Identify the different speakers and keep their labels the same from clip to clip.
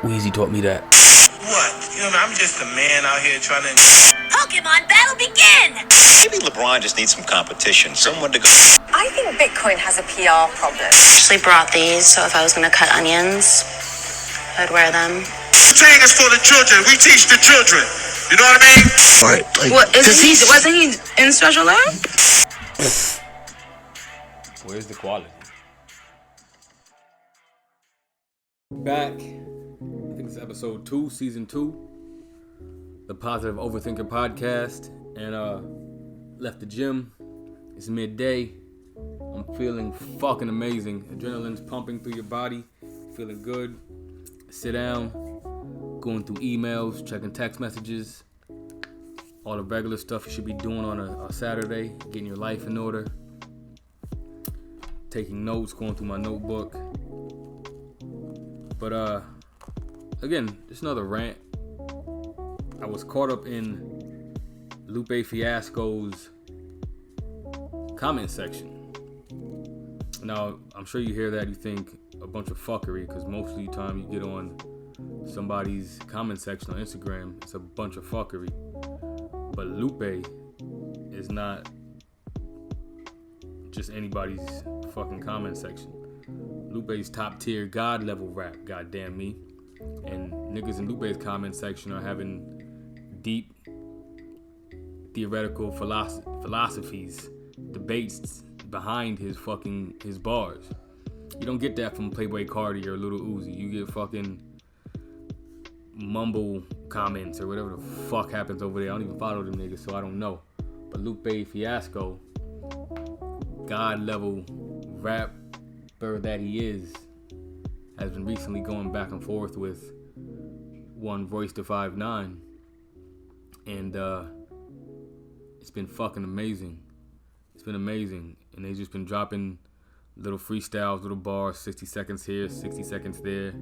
Speaker 1: Weezy taught me that.
Speaker 2: What? You know, I'm just a man out here trying to...
Speaker 3: Pokemon battle begin!
Speaker 4: Maybe LeBron just needs some competition, someone to go.
Speaker 5: I think Bitcoin has a PR problem.
Speaker 6: I actually brought these, so if I was going to cut onions, I'd wear them.
Speaker 2: Saying is for the children. We teach the children. You know what I mean?
Speaker 1: Right. Like,
Speaker 6: What, wasn't he in special ed?
Speaker 1: where's the quality? Back. I think it's episode 2, season 2. The Positive Overthinker podcast. And left the gym. It's midday. I'm feeling fucking amazing. Adrenaline's pumping through your body. Feeling good. Sit down. Going through emails, checking text messages. All the regular stuff you should be doing on a Saturday. Getting your life in order. Taking notes, going through my notebook. But again, just another rant. I was caught up in Lupe Fiasco's comment section. Now, I'm sure you hear that, you think a bunch of fuckery, because most of the time you get on somebody's comment section on Instagram, it's a bunch of fuckery. But Lupe is not just anybody's fucking comment section. Lupe's top tier God level rap, goddamn me. And niggas in Lupe's comment section are having deep theoretical philosophies, debates behind his bars. You don't get that from Playboy Cardi or Lil Uzi. You get fucking mumble comments or whatever the fuck happens over there. I don't even follow them niggas, so I don't know. But Lupe Fiasco, God level rapper that he is, has been recently going back and forth with one Royce da 5'9", and it's been fucking amazing. It's been amazing, and they've just been dropping little freestyles, little bars, 60 seconds here, 60 seconds there,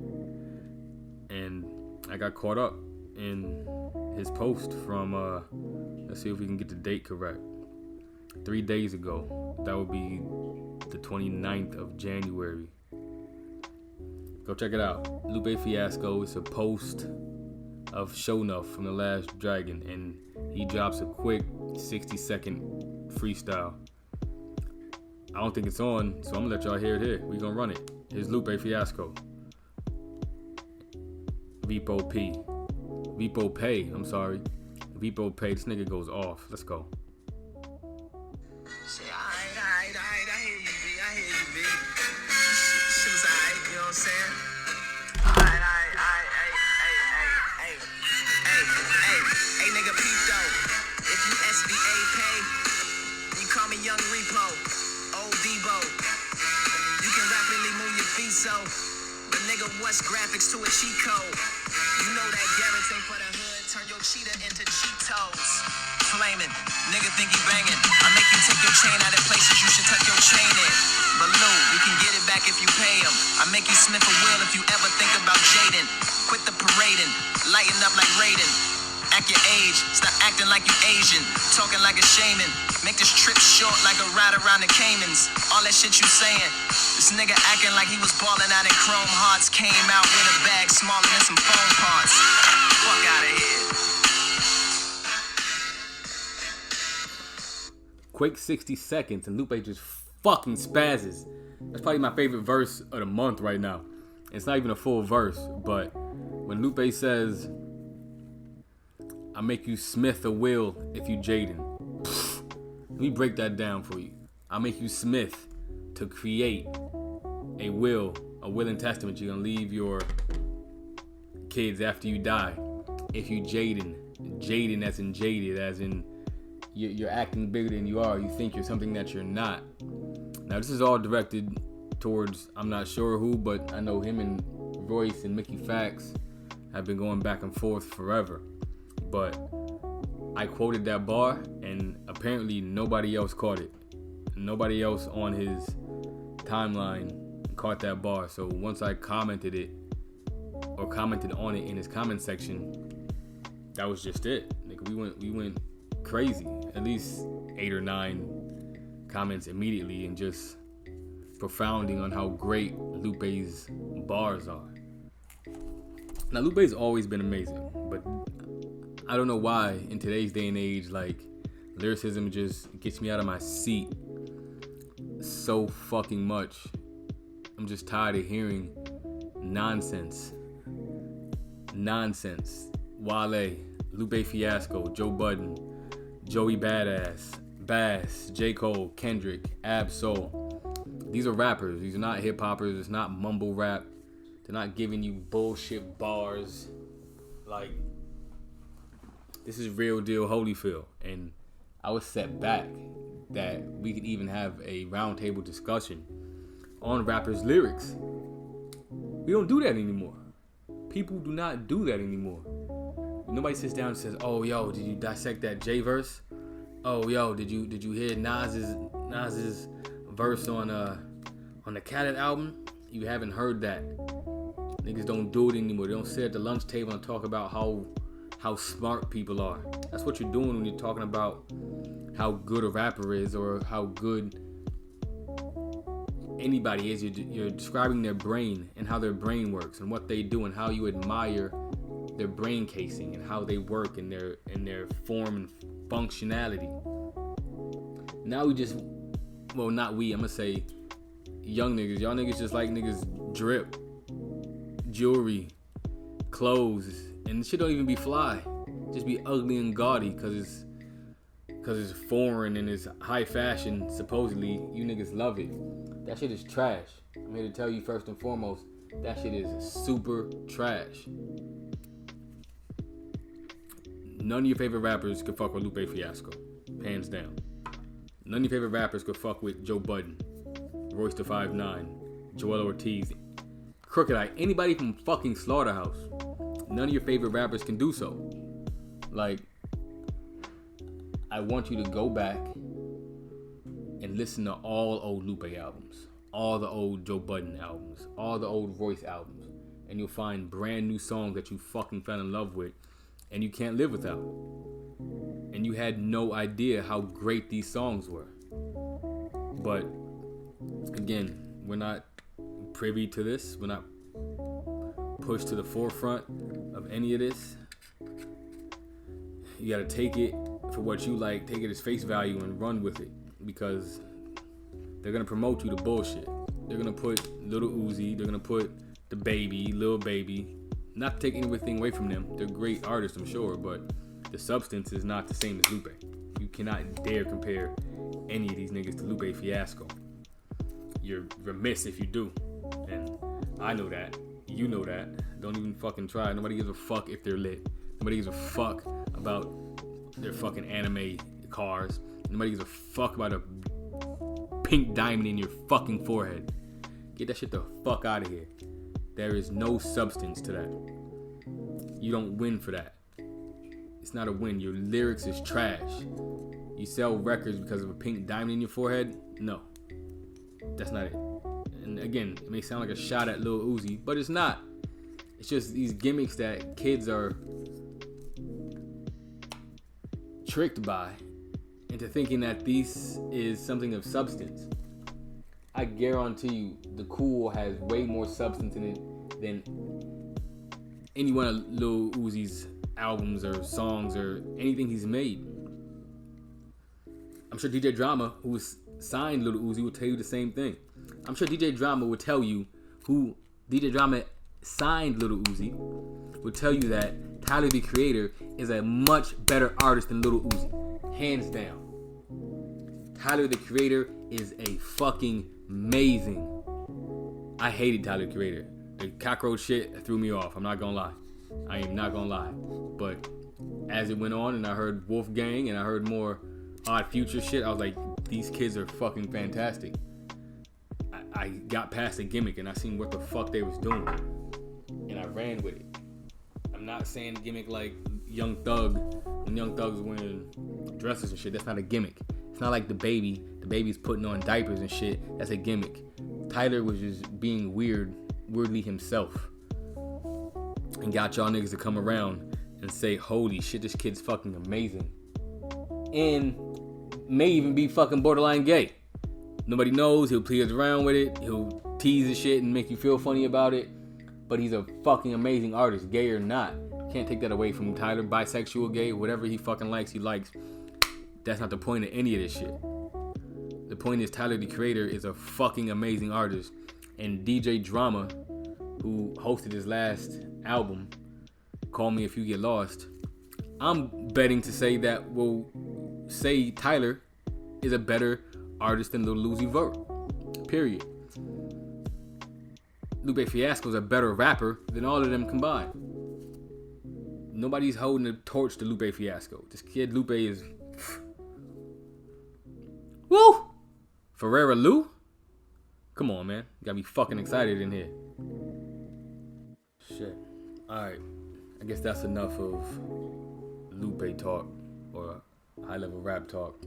Speaker 1: and I got caught up in his post from, let's see if we can get the date correct, 3 days ago. That would be the 29th of January. Go check it out. Lupe Fiasco. It's a post of Show Enough from The Last Dragon, and he drops a quick 60-second freestyle. I don't think it's on, so I'm gonna let y'all hear it here. We gonna run it. Here's Lupe Fiasco. Vipo Pay. I'm sorry. Vipo Pay. This nigga goes off. Let's go.
Speaker 2: Shit, alright. I hear you, B. Shit was alright, you know what I'm saying? Alright. Hey, nigga, peep though. If you SBA pay, you call me Young Repo, Old Debo. You can rapidly move your feet, so. But nigga, what's graphics to a cheat code? You know that guarantee for the hood, turn your cheetah into Cheetos. Flaming, nigga think he banging. I make you take your chain out of places you should tuck your chain in. Baloo, you can get it back if you pay him. I make you Smith a will if you ever think about Jaden. Quit the parading, lighten up like Raiden. Act your age, stop acting like you Asian. Talking like a shaman, make this trip short like a ride around the Caymans. All that shit you saying, this nigga acting like he was balling out in Chrome Hearts. Came out with a bag smaller than some phone parts. Fuck out of here.
Speaker 1: Quick 60 seconds, and Lupe just fucking spazzes. That's probably my favorite verse of the month right now. It's not even a full verse, but when Lupe says, I make you Smith a will if you Jaden. Let me break that down for you. I make you Smith to create a will and testament you're gonna leave your kids after you die. If you Jaden as in jaded, as in you're acting bigger than you are. You think you're something that you're not. Now this is all directed towards, I'm not sure who, but I know him and Royce and Mickey Fax have been going back and forth forever. But I quoted that bar, and apparently nobody else caught it. Nobody else on his timeline caught that bar. So once I commented on it in his comment section, that was just it. Like we went crazy. At least 8 or 9 comments immediately, and just profounding on how great Lupe's bars are. Now, Lupe's always been amazing, but I don't know why in today's day and age, like, lyricism just gets me out of my seat so fucking much. I'm just tired of hearing nonsense. Wale, Lupe Fiasco, Joe Budden, Joey Badass, Bass, J. Cole, Kendrick, Ab-Soul. These are rappers. These are not hip hoppers. It's not mumble rap. They're not giving you bullshit bars. Like, this is real deal Holyfield. And I was set back that we could even have a roundtable discussion on rappers' lyrics. We don't do that anymore. People do not do that anymore. Nobody sits down and says, "Oh, yo, did you dissect that J verse? Oh, yo, did you hear Nas's verse on the Khaled album? You haven't heard that." Niggas don't do it anymore. They don't sit at the lunch table and talk about how smart people are. That's what you're doing when you're talking about how good a rapper is or how good anybody is. You're describing their brain and how their brain works and what they do and how you admire their brain casing and how they work and their form and functionality. Now we just, well, not we, I'm gonna say young niggas. Y'all niggas just like niggas drip, jewelry, clothes, and shit don't even be fly. Just be ugly and gaudy because it's foreign and it's high fashion. Supposedly, you niggas love it. That shit is trash. I'm here to tell you first and foremost, that shit is super trash. None of your favorite rappers could fuck with Lupe Fiasco, hands down. None of your favorite rappers could fuck with Joe Budden, Royce da 5'9", Joel Ortiz, Crooked Eye, anybody from fucking Slaughterhouse. None of your favorite rappers can do so. Like, I want you to go back and listen to all old Lupe albums, all the old Joe Budden albums, all the old Royce albums, and you'll find brand new songs that you fucking fell in love with and you can't live without. And you had no idea how great these songs were. But again, we're not privy to this. We're not pushed to the forefront of any of this. You gotta take it for what you like, take it as face value and run with it, because they're gonna promote you to bullshit. They're gonna put Lil Uzi, they're gonna put the Baby, Lil Baby. Not to take anything away from them. They're great artists, I'm sure, but the substance is not the same as Lupe. You cannot dare compare any of these niggas to Lupe Fiasco. You're remiss if you do. And I know that. You know that. Don't even fucking try. Nobody gives a fuck if they're lit. Nobody gives a fuck about their fucking anime cars. Nobody gives a fuck about a pink diamond in your fucking forehead. Get that shit the fuck out of here. There is no substance to that. You don't win for that. It's not a win. Your lyrics is trash. You sell records because of a pink diamond in your forehead? No. That's not it. And again, it may sound like a shot at Lil Uzi, but it's not. It's just these gimmicks that kids are tricked by into thinking that this is something of substance. I guarantee you, the Cool has way more substance in it than any one of Lil Uzi's albums or songs or anything he's made. I'm sure DJ Drama, who signed Lil Uzi, will tell you the same thing. I'm sure DJ Drama will tell you who DJ Drama signed Lil Uzi, will tell you that Tyler the Creator is a much better artist than Lil Uzi. Hands down. Tyler the Creator is a fucking amazing. I hated Tyler the Creator. The cockroach shit threw me off. I'm not gonna lie. I am not gonna lie. But as it went on and I heard Wolfgang and I heard more Odd Future shit, I was like, these kids are fucking fantastic. I got past the gimmick and I seen what the fuck they was doing. And I ran with it. I'm not saying gimmick like Young Thug, when Young Thug's wearing dresses and shit. That's not a gimmick. It's not like the baby's putting on diapers and shit. That's a gimmick. Tyler was just being weirdly himself. And got y'all niggas to come around and say, holy shit, this kid's fucking amazing. And may even be fucking borderline gay. Nobody knows. He'll play around with it. He'll tease the shit and make you feel funny about it. but he's a fucking amazing artist, gay or not. Can't take that away from Tyler, bisexual, gay, whatever he fucking likes, he likes. That's not the point of any of this shit. The point is Tyler, the Creator, is a fucking amazing artist. And DJ Drama, who hosted his last album, Call Me If You Get Lost, I'm betting to say that will say Tyler is a better artist than Lil Uzi Vert. Period. Lupe Fiasco is a better rapper than all of them combined. Nobody's holding a torch to Lupe Fiasco. This kid Lupe is... Woo! Ferrera Lou? Come on, man. You gotta be fucking excited in here. Shit. Alright. I guess that's enough of Lupe talk or high-level rap talk.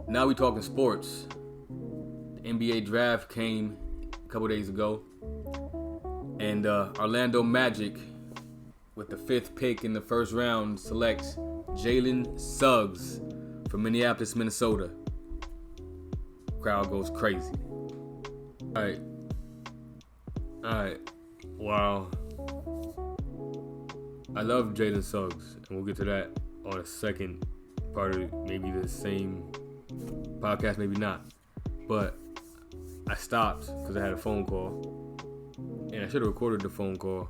Speaker 1: Now we talking sports. The NBA draft came a couple days ago. And Orlando Magic, with the 5th pick in the first round, selects Jalen Suggs from Minneapolis, Minnesota. Crowd goes crazy. Alright. Wow. I love Jalen Suggs, and we'll get to that on a second part of maybe the same podcast, maybe not. But I stopped because I had a phone call, and I should have recorded the phone call,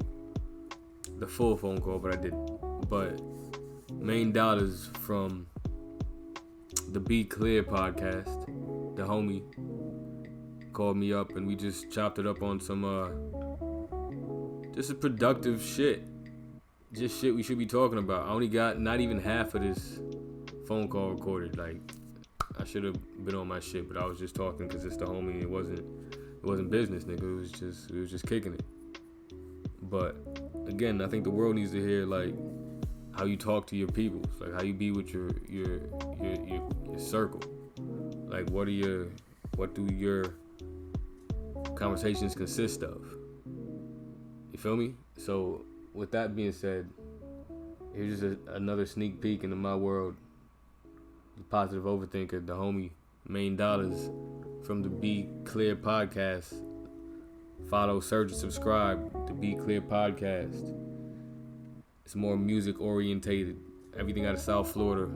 Speaker 1: the full phone call, but I didn't. But Maine Dolla's from the Be Clear podcast, the homie, called me up, and we just chopped it up on some just a productive shit. Just shit we should be talking about. I only got not even half of this phone call recorded. Like, I should have been on my shit, but I was just talking because it's the homie. It wasn't business, nigga. It was just kicking it. But again, I think the world needs to hear like how you talk to your people, like how you be with your circle. Like, what do your conversations consist of? You feel me? So with that being said, here's just another sneak peek into my world. The Positive Overthinker, the homie Maine Dollars from the Be Clear podcast. Follow, search, and subscribe to Be Clear podcast. It's more music orientated. Everything out of South Florida,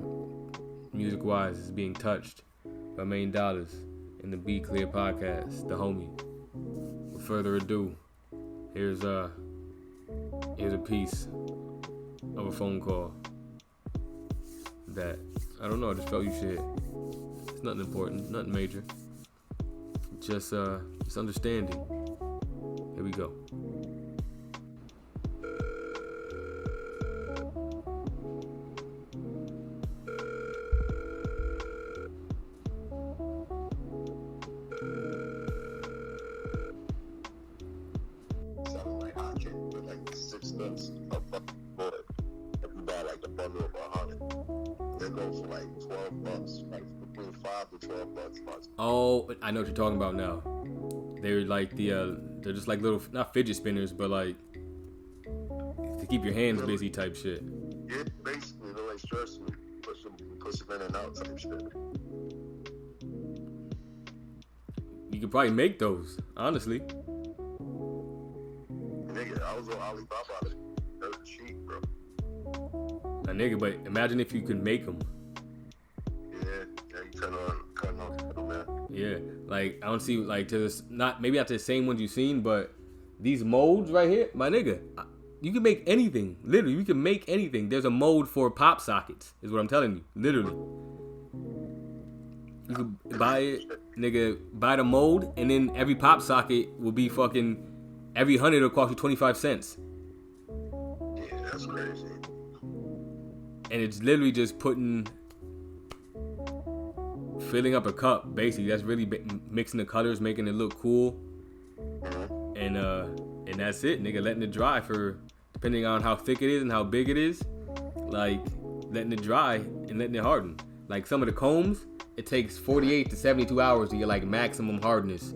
Speaker 1: music wise, is being touched by Maine Dollars in the Be Clear podcast, the homie. With further ado, here's a piece of a phone call that I don't know. I just felt you should hear. It's nothing important, nothing major. Just understanding. Here we go.
Speaker 7: Something like I came with like 6 months of fucking boy. If you buy like the bundle of 100, they go for like $12, like between $5 to $12.
Speaker 1: Oh, I know what you're talking about now. They're like they're just like little, not fidget spinners, but like to keep your hands busy type shit.
Speaker 7: Yeah, basically they're like stressing you, push them in and out type shit.
Speaker 1: You could probably make those, honestly.
Speaker 7: Nigga, I was on Alibaba. That was cheap, bro.
Speaker 1: A nigga, but imagine if you could make them.
Speaker 7: Yeah, you cutting on the middleman.
Speaker 1: Yeah, like I don't see like to this, not maybe not the same ones you've seen, but these molds right here, my nigga, you can make anything. Literally, you can make anything. There's a mold for pop sockets, is what I'm telling you. Literally, you can buy it, nigga. Buy the mold, and then every pop socket will be fucking. Every 100 will cost you 25 cents.
Speaker 7: Yeah, that's crazy.
Speaker 1: And it's literally just filling up a cup, basically. That's really mixing the colors, making it look cool. And that's it, nigga. Letting it dry for, depending on how thick it is and how big it is, like letting it dry and letting it harden. Like some of the combs, it takes 48 to 72 hours to get like maximum hardness.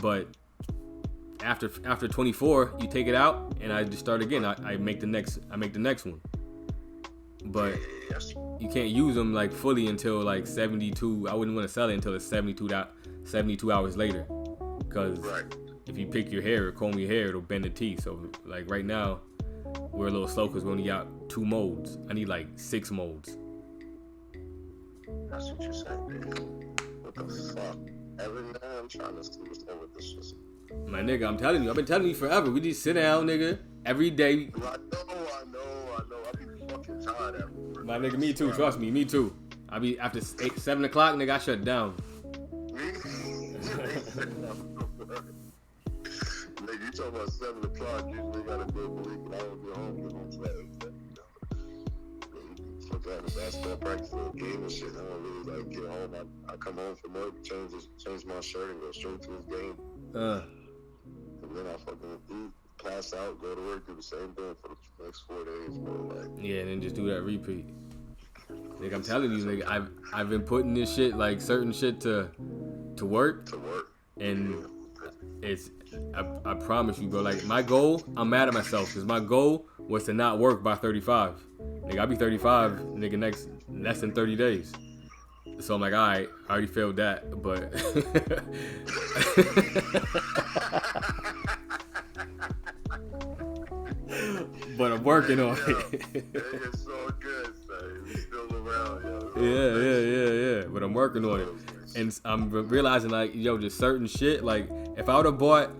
Speaker 1: But after 24, you take it out and I just start again. I make the next one. But you can't use them like fully until like 72. I wouldn't want to sell it until it's 72 hours later, because if you pick your hair or comb your hair, it'll bend the teeth. So like right now, we're a little slow because we only got 2 molds. I need like 6 molds.
Speaker 7: That's what you're saying, baby. What the fuck? Every day I'm trying to see what's over this shit.
Speaker 1: My nigga, I'm telling you, I've been telling you forever. We just sit down, nigga, every day.
Speaker 7: I know. I be fucking tired after work.
Speaker 1: My nigga, me too. Trust me, me too. I be after 7 o'clock, nigga, I shut down.
Speaker 7: Nigga, you talking about 7 o'clock, usually gotta go believe I don't be home until fuck out the basketball practice or game and shit. I don't really like get home. I come home from work, change my shirt and go straight to his game. And then I fucking eat, pass out, go to work, do the same thing for the next 4 days, bro. Like,
Speaker 1: yeah, and then just do that repeat. Nigga, I'm telling you, nigga, I've been putting this shit, like certain shit to work. And it's I promise you, bro. Like my goal, I'm mad at myself because my goal was to not work by 35. Nigga, I'll be 35, nigga, less than 30 days. So I'm like, all right, I already failed that, but but I'm working on it.
Speaker 7: It's so good, son. He's still around, yo.
Speaker 1: Yeah. But I'm working on it. And I'm realizing, like, yo, just certain shit. Like, if I would have bought,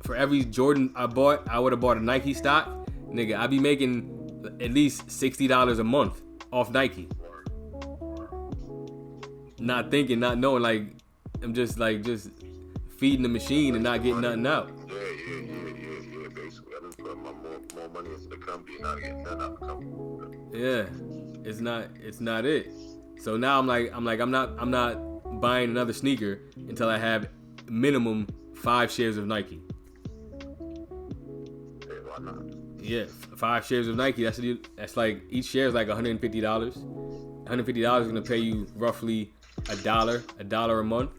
Speaker 1: for every Jordan I bought, I would have bought a Nike stock. Nigga, I'd be making at least $60 a month off Nike. Not thinking, not knowing, like, I'm just feeding the machine and not getting nothing out.
Speaker 7: Yeah. Basically, I done put more money into the company, not getting nothing out of the company.
Speaker 1: Yeah, it's not it. So now I'm not buying another sneaker until I have minimum 5 shares of Nike.
Speaker 7: Hey, why not?
Speaker 1: Yeah, 5 shares of Nike. That's like each share is like $150. $150 is gonna pay you roughly $1 a month.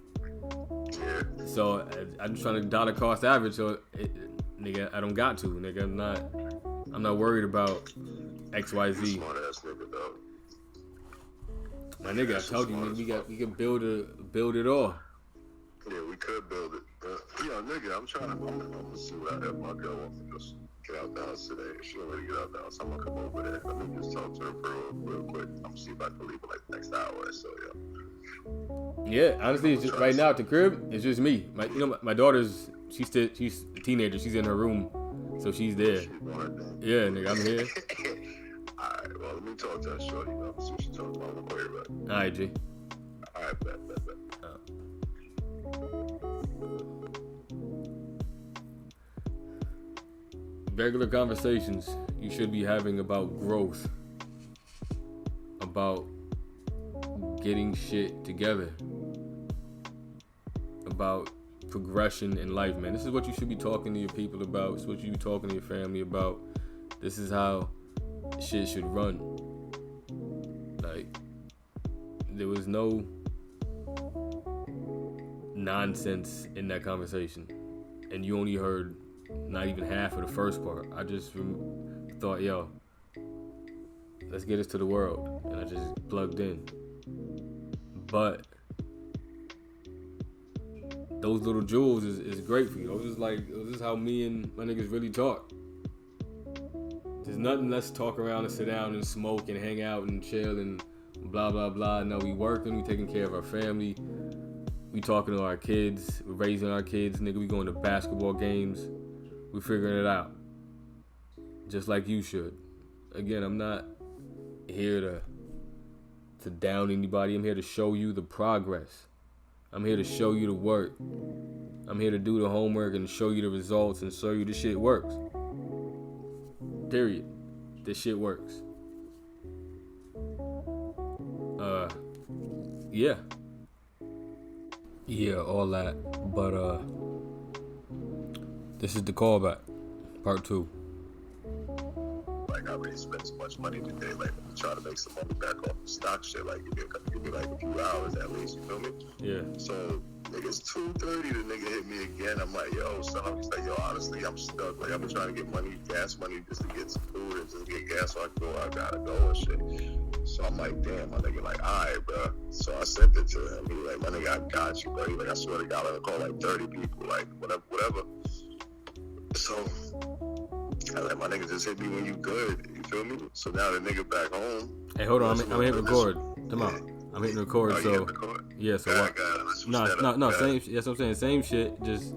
Speaker 7: Yeah.
Speaker 1: So I'm just trying to dollar cost average. So nigga, I don't got to. Nigga, I'm not worried about XYZ.
Speaker 7: Smart ass nigga, though.
Speaker 1: My nigga, I told you, nigga, we can build it all.
Speaker 7: Yeah, we could build it. But, nigga, I'm gonna see what I have. My girl wants to just get out the house today. She don't really get out the house. I'm gonna come over there. Let me just talk to her real quick. I'm gonna see if I can leave her like the next hour or so,
Speaker 1: Yeah, honestly, it's just right now at the crib, it's just me. My daughter's she's a teenager. She's in her room, so she's there. Yeah, nigga, I'm here.
Speaker 7: Alright, well, let me talk to her shorty. I'm see what she's talking about. I'm gonna call you back.
Speaker 1: Alright, G.
Speaker 7: Alright, bet.
Speaker 1: Regular conversations you should be having about growth, about getting shit together, about progression in life, man. This is what you should be talking to your people about. This is what you be talking to your family about. This is how shit should run. Like, there was no nonsense in that conversation, and you only heard not even half of the first part. I just thought, yo, let's get this to the world, and I just plugged in. But those little jewels is great for you. This is how me and my niggas really talk. There's nothing less talk around and sit down and smoke and hang out and chill and blah blah blah. No, we working, we taking care of our family, we talking to our kids, we raising our kids, nigga, we going to basketball games, we figuring it out. Just like you should. Again, I'm not here to down anybody. I'm here to show you the progress. I'm here to show you the work. I'm here to do the homework and show you the results and show you this shit works. Period. This shit works. Yeah, all that. But this is the callback, part 2.
Speaker 7: Like I already spent so much money today. Like, I'm trying to make some money back off the stock shit. Like, give me like a few hours at least. You feel me?
Speaker 1: Yeah.
Speaker 7: So, nigga, it's 2:30. The nigga hit me again. I'm like, yo, son. He's like, yo, honestly, I'm stuck. Like, I've been trying to get money, gas money, just to get some food and just get gas so I can go. I gotta go and shit. So I'm like, damn, my nigga, like, all right, bro. So I sent it to him. He like, my nigga, I got you, bro. He like, I swear to God, I'm gonna call like 30 people, like, whatever. So I like, my nigga, just hit me when you good. You feel me? So now the nigga back home.
Speaker 1: Hey, hold on. I'm hitting record. Come on. I'm hitting record.
Speaker 7: Oh,
Speaker 1: So
Speaker 7: record?
Speaker 1: yeah. So what? No. Same. That's what I'm saying. Same shit. Just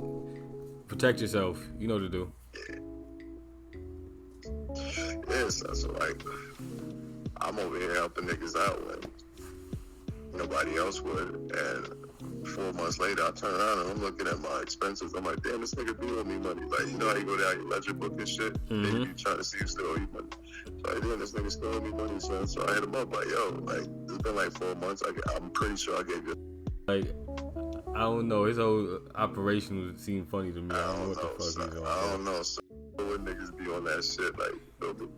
Speaker 1: protect yourself. You know what to do.
Speaker 7: Yes, that's right. I'm over here helping niggas out when nobody else would. And 4 months later, I turn around and I'm looking at my expenses. I'm like, damn, this nigga do owe me money. Like, you know how you go down your ledger book and shit? And you trying to see if still owe you money. So I did, this nigga still owe me money, son. So I hit him up like, yo, like, it's been like 4 months. I'm pretty sure I gave you.
Speaker 1: Like, I don't know. His whole operation would seem funny to me. I don't know what the fuck
Speaker 7: son.
Speaker 1: he's on.
Speaker 7: I don't know. So when niggas be on that shit, like, feel me?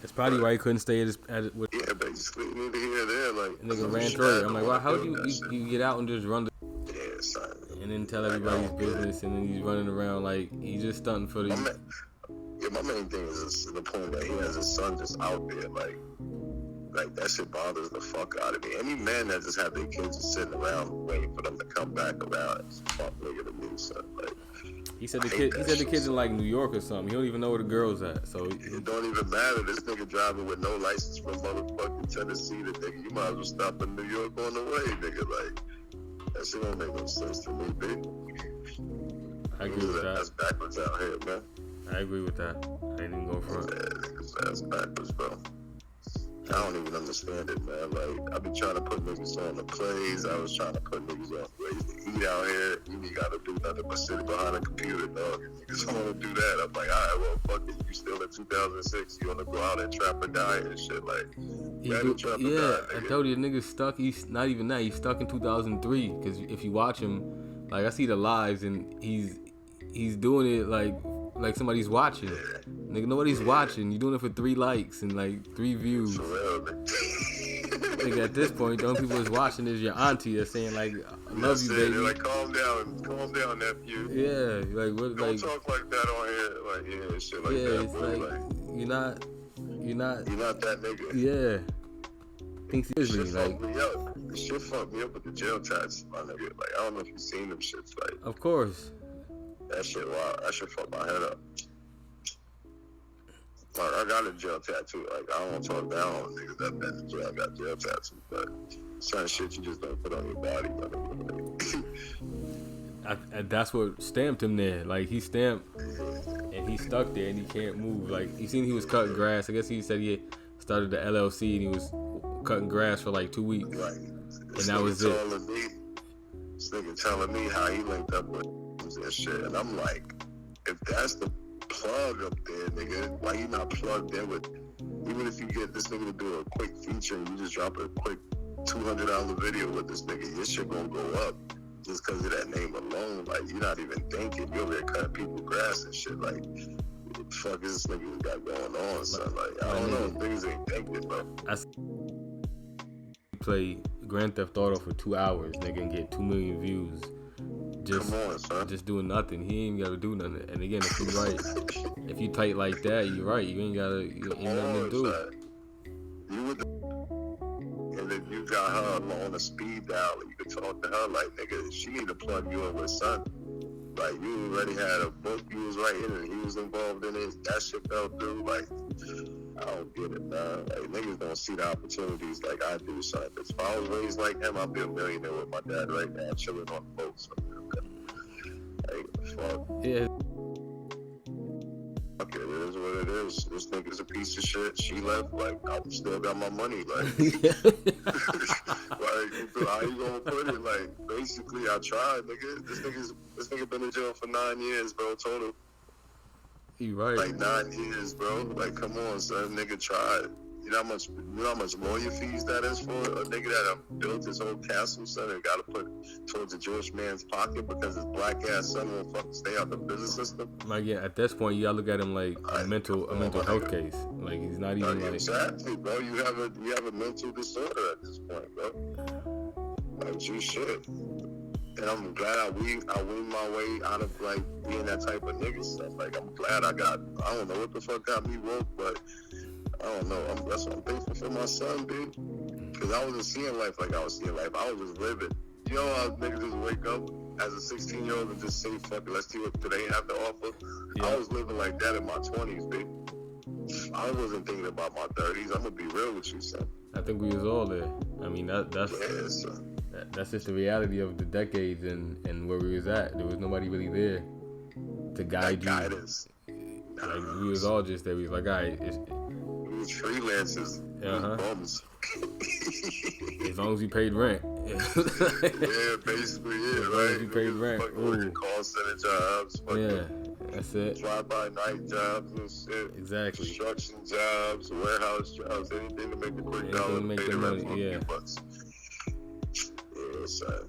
Speaker 1: It's probably why he couldn't stay at it with.
Speaker 7: Yeah, basically, neither here or there. Like,
Speaker 1: Nigga ran through it. I'm like, well, how do you get out and just run the
Speaker 7: yeah, son.
Speaker 1: and then tell everybody his business, and then he's running around like he's just stunting for the.
Speaker 7: My main thing is the point that he has his son just out there, like that shit bothers the fuck out of me. Any man that just have their kids just sitting around waiting for them to come back around is fuck nigga to me, son. Like,
Speaker 1: he said the kids in like New York or something. He don't even know where the girl's at. So
Speaker 7: it don't even matter. This nigga driving with no license from motherfucking Tennessee. The nigga, you might as well stop in New York on the way, nigga. Like, that shit don't make no sense to me, bitch.
Speaker 1: I agree with that.
Speaker 7: That's backwards out here, man.
Speaker 1: I agree with that. I ain't even go for it.
Speaker 7: Yeah, that's backwards, bro. I don't even understand it, man. Like, I been trying to put niggas on the plays. I was trying to put niggas on ways to eat out here. You ain't got to do nothing but sit behind a computer, dog. If niggas don't want to do that, I'm like, all right, well, fuck it. You still in 2006. You want to go out and trap or die and shit. Like,
Speaker 1: I told you, the nigga's stuck. He's not even that. He's stuck in 2003. Because if you watch him, like, I see the lives, and he's doing it like somebody's watching. Nigga, nobody's watching. You doing it for 3 likes and like 3 views. Nigga, at this point, the only people that's watching is your auntie that's saying like, I love you, baby.
Speaker 7: They're like, calm down, nephew.
Speaker 1: Yeah, like what?
Speaker 7: Don't
Speaker 1: like,
Speaker 7: talk like that on here. Like, yeah, shit like that.
Speaker 1: It's
Speaker 7: bro.
Speaker 1: like you're not
Speaker 7: that nigga.
Speaker 1: Yeah. Think seriously, like.
Speaker 7: This shit fucked me up with the jail tats, my nigga. Like, I don't know if you've seen them shits. Like,
Speaker 1: Of course.
Speaker 7: that shit, wow, that shit fucked my head up. Like, I got a jail tattoo. Like, I don't want to talk down on niggas that been in jail. I got jail tattoos, but certain shit you just don't put on your body.
Speaker 1: That's what stamped him there. Like, he stamped, and he's stuck there, and he can't move. Like, you seen he was cutting grass. I guess he said he started the LLC, and he was cutting grass for like 2 weeks.
Speaker 7: Right.
Speaker 1: And that was it.
Speaker 7: This nigga telling me how he linked up with and shit, and I'm like, if that's the plug up there, nigga, why you not plugged in with? Even if you get this nigga to do a quick feature and you just drop a quick $200 video with this nigga, your shit gonna go up just because of that name alone. Like, you're not even thinking. You're over there cutting people grass and shit. Like, what the fuck is this nigga got going on, son? Like, I don't know. Niggas ain't thinking, bro.
Speaker 1: Play Grand Theft Auto for 2 hours, nigga, and get 2 million views.
Speaker 7: Come on, son.
Speaker 1: Just doing nothing. He ain't gotta do nothing. And again, if you right, if you tight like that, you're right. You ain't nothing to do.
Speaker 7: Son. You would, and if you got her on a speed dial, you could talk to her like, nigga, she need to plug you in with son. Like, you already had a book you was writing and he was involved in it. That shit fell through. Like, I don't get it, man. Like, niggas don't see the opportunities like I do, son. If I was raised like him, I'd be a millionaire with my dad right now, chilling on the boat. So, like, fuck.
Speaker 1: Yeah.
Speaker 7: Okay, it is what it is. This nigga's a piece of shit. She left. Like, I still got my money. Like, like, how you gonna put it? Like, basically, I tried, nigga. This nigga been in jail for 9 years, bro. Total.
Speaker 1: You right.
Speaker 7: Like 9 years, bro. Like, come on, son. Nigga tried. You know how much lawyer fees that is for a nigga that built his whole castle, son, and got to put towards a Jewish man's pocket because his black ass son won't fucking stay out the prison system.
Speaker 1: Like, yeah, at this point, you gotta look at him like a mental health case. Like, he's not even like.
Speaker 7: Exactly, bro. You have a mental disorder at this point, bro. Like, you should. And I'm glad I weaned my way out of like being that type of nigga stuff. Like, I'm glad I don't know what the fuck got me woke, but I don't know. That's what I'm thankful for my son, dude. Because I wasn't seeing life like I was seeing life. I was just living. You know how niggas just wake up as a 16-year-old and just say, fuck it, let's see what they have to offer? Yeah. I was living like that in my 20s, dude. I wasn't thinking about my 30s. I'm going to be real with you, son.
Speaker 1: I think we was all there. I mean, that's just the reality of the decades and where we was at. There was nobody really there to guide you.
Speaker 7: Guidance.
Speaker 1: Like, we was all just there. We was like, all right,
Speaker 7: we was freelancers. Bums.
Speaker 1: As long as you paid rent.
Speaker 7: Yeah, basically, yeah,
Speaker 1: as
Speaker 7: right?
Speaker 1: Long as you paid rent.
Speaker 7: Working call center jobs.
Speaker 1: Yeah, that's it.
Speaker 7: Fly-by-night jobs and shit.
Speaker 1: Exactly.
Speaker 7: Construction jobs, warehouse jobs, anything to make a quick dollar.
Speaker 1: Make the money, yeah.
Speaker 7: Yeah, son.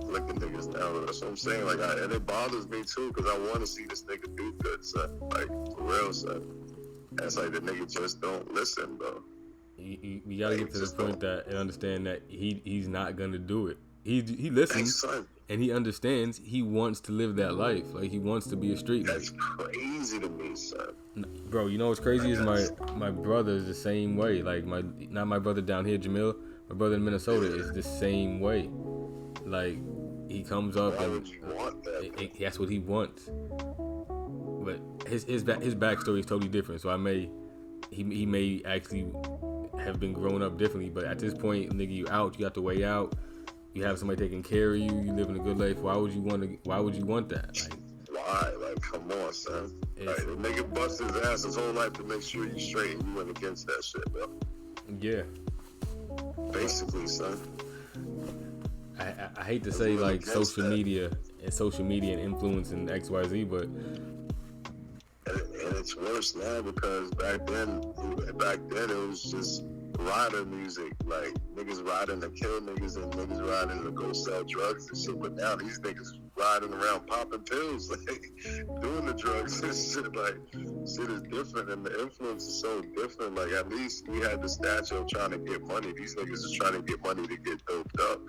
Speaker 7: Looking niggas down. That's what I'm saying. Like, and it bothers me too, because I want to see this nigga do good, son. Like, for real, son. That's like the nigga just don't listen, bro.
Speaker 1: We gotta get to the point that and understand that he's not gonna do it. He listens and he understands. He wants to live that life. Like, he wants to be a street.
Speaker 7: That's crazy to me, son.
Speaker 1: Bro, you know what's crazy is my brother is the same way. Like, not my brother down here, Jamil. My brother in Minnesota is the same way. Like, he comes up and that's what he wants. But his backstory is totally different. So he may actually have been growing up differently. But at this point, nigga, you out. You got the way out. You have somebody taking care of you. You living a good life. Why would you want that? Like,
Speaker 7: why? Like, come on, son. Like, the nigga bust his ass his whole life to make sure you straight, and you went against that shit, bro.
Speaker 1: Yeah.
Speaker 7: Basically, son.
Speaker 1: I hate to say like social media and influence and XYZ, but
Speaker 7: and it's worse now because back then it was just rider music, like niggas riding to kill niggas and niggas riding to go sell drugs and shit. But now these niggas riding around popping pills, like doing the drugs and shit. Like, shit is different and the influence is so different. Like, at least we had the stature of trying to get money. These niggas is trying to get money to get doped up.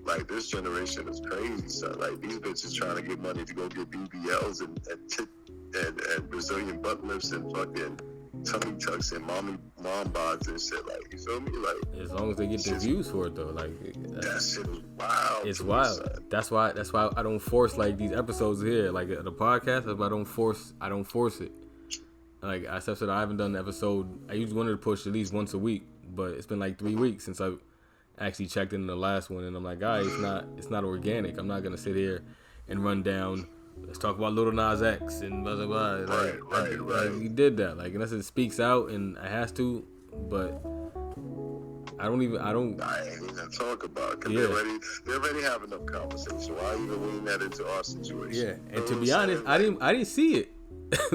Speaker 7: Like, this generation is crazy, son. Like, these bitches trying to get money to go get BBLs and Brazilian butt lifts and fucking tummy tucks and mom bods and shit. Like, you feel me? Like,
Speaker 1: as long as they get the views for it, though. Like,
Speaker 7: that shit is wild.
Speaker 1: It's wild. That's why I don't force like these episodes here, like the podcast. I don't force it. Like I said, I haven't done an episode. I usually wanted to push at least once a week, but it's been like 3 weeks since I actually checked in the last one, and I'm like, guys, it's not organic. I'm not gonna sit here and run down. Let's talk about Lil Nas X and blah blah blah. Like, you did that, like, unless it speaks out, and I has to, but I ain't even
Speaker 7: talk about it, 'cause they already have enough conversation. Why even wean that into our situation?
Speaker 1: Yeah, and to be honest, I didn't see it.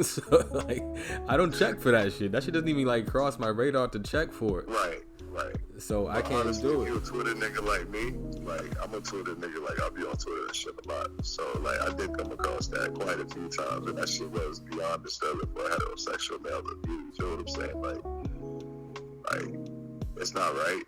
Speaker 1: So, like, I don't check for that shit. That shit doesn't even like cross my radar to check for it.
Speaker 7: Right.
Speaker 1: So I can't
Speaker 7: honestly,
Speaker 1: do
Speaker 7: if
Speaker 1: it.
Speaker 7: you're a Twitter nigga like me, like, I'm a Twitter nigga, like, I'll be on Twitter and shit a lot. So, like, I did come across that quite a few times, and that shit was beyond disturbing for a heterosexual male to view. You feel what I'm saying? Like, it's not right.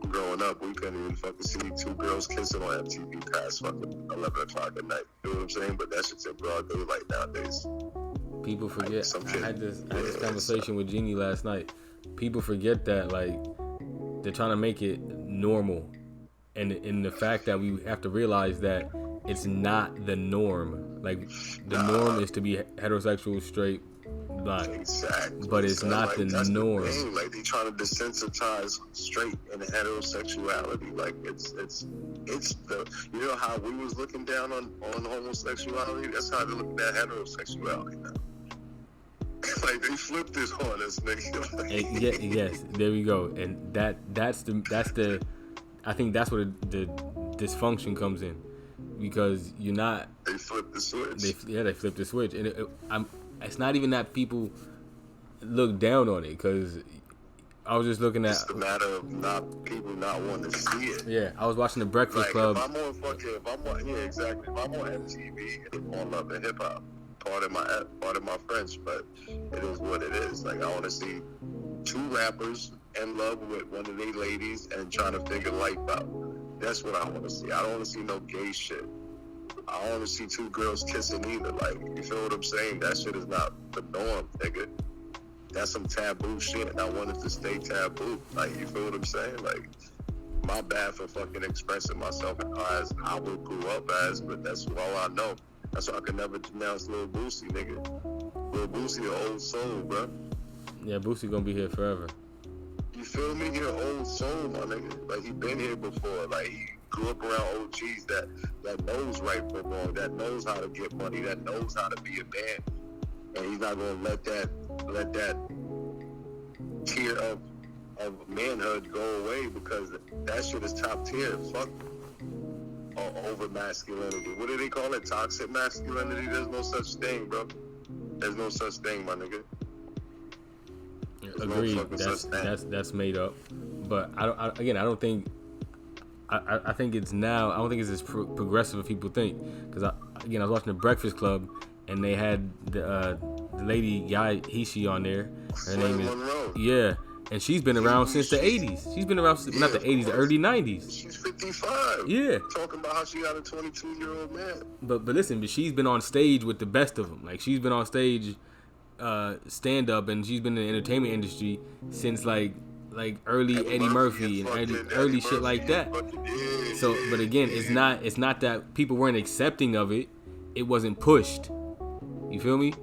Speaker 7: Growing up, we couldn't even fucking see two girls kissing on MTV past fucking 11 o'clock at night. You know what I'm saying? But that shit's in broad daylight nowadays. I
Speaker 1: People forget. I had this conversation with Jeannie last night. People forget that, like, they're trying to make it normal, and in the fact that we have to realize that it's not the norm. Like, the norm is to be heterosexual, straight, black.
Speaker 7: Exactly.
Speaker 1: But it's not
Speaker 7: like,
Speaker 1: the
Speaker 7: that's
Speaker 1: norm.
Speaker 7: The thing. Like, they trying to desensitize straight and heterosexuality. Like, it's the, you know how we was looking down on homosexuality? That's how they're looking at heterosexuality now. Like, they flipped this on us, nigga.
Speaker 1: Yes, there we go. And that's the I think that's where the dysfunction comes in, because you're not.
Speaker 7: They flipped the switch.
Speaker 1: They flipped the switch, and it's not even that people look down on it, because I was just looking at.
Speaker 7: It's the matter of people not wanting to see it.
Speaker 1: Yeah, I was watching the Breakfast
Speaker 7: Like
Speaker 1: Club.
Speaker 7: if I'm on exactly. If I'm on MTV, on Love and Hip Hop, part of my French, but it is what it is. Like I want to see two rappers in love with one of their ladies and trying to figure life out. That's what I want to see. I don't want to see no gay shit. I don't want to see two girls kissing either. Like, you feel what I'm saying? That shit is not the norm, nigga. That's some taboo shit, and I want it to stay taboo. Like, you feel what I'm saying? Like, my bad for fucking expressing myself as I grew up as, but that's all I know. That's why I could never denounce Lil Boosie, nigga. Lil Boosie, an old soul, bro.
Speaker 1: Yeah, Boosie gonna be here forever.
Speaker 7: You feel me? He an old soul, my nigga. Like, he been here before. Like, he grew up around OGs that knows right from wrong, that knows how to get money, that knows how to be a man. And he's not gonna let that tier of manhood go away, because that shit is top tier. Fuck over masculinity. What do they call it? Toxic masculinity? There's no such thing, bro. There's no such thing, my nigga.
Speaker 1: Agreed. That's made up. But I don't think. I think it's now. I don't think it's as progressive as people think. Because I was watching the Breakfast Club, and they had the lady Guy Hishi on there. Her name is
Speaker 7: Monroe.
Speaker 1: Yeah, and she's been around since the 80s. She's been around since, not the 80s, the early 90s.
Speaker 7: She's 55.
Speaker 1: Yeah.
Speaker 7: Talking about how she got a 22-year-old man.
Speaker 1: But listen, but she's been on stage with the best of them. Like, she's been on stage, stand up, and she's been in the entertainment industry since like early Eddie Murphy and early shit like that. So, but again, it's not that people weren't accepting of it. It wasn't pushed. You feel me?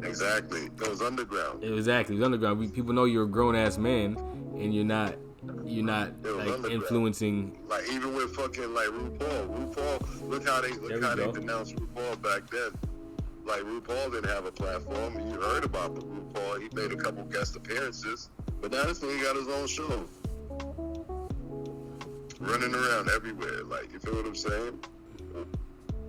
Speaker 7: Exactly. It was underground.
Speaker 1: Exactly. It was underground. People know you're a grown ass man, and you're not like influencing.
Speaker 7: Like, even with fucking like RuPaul, look how they denounced RuPaul back then. Like, RuPaul didn't have a platform. You heard about the RuPaul. He made a couple guest appearances, but now this nigga got his own show, running around everywhere. Like, you feel what I'm saying?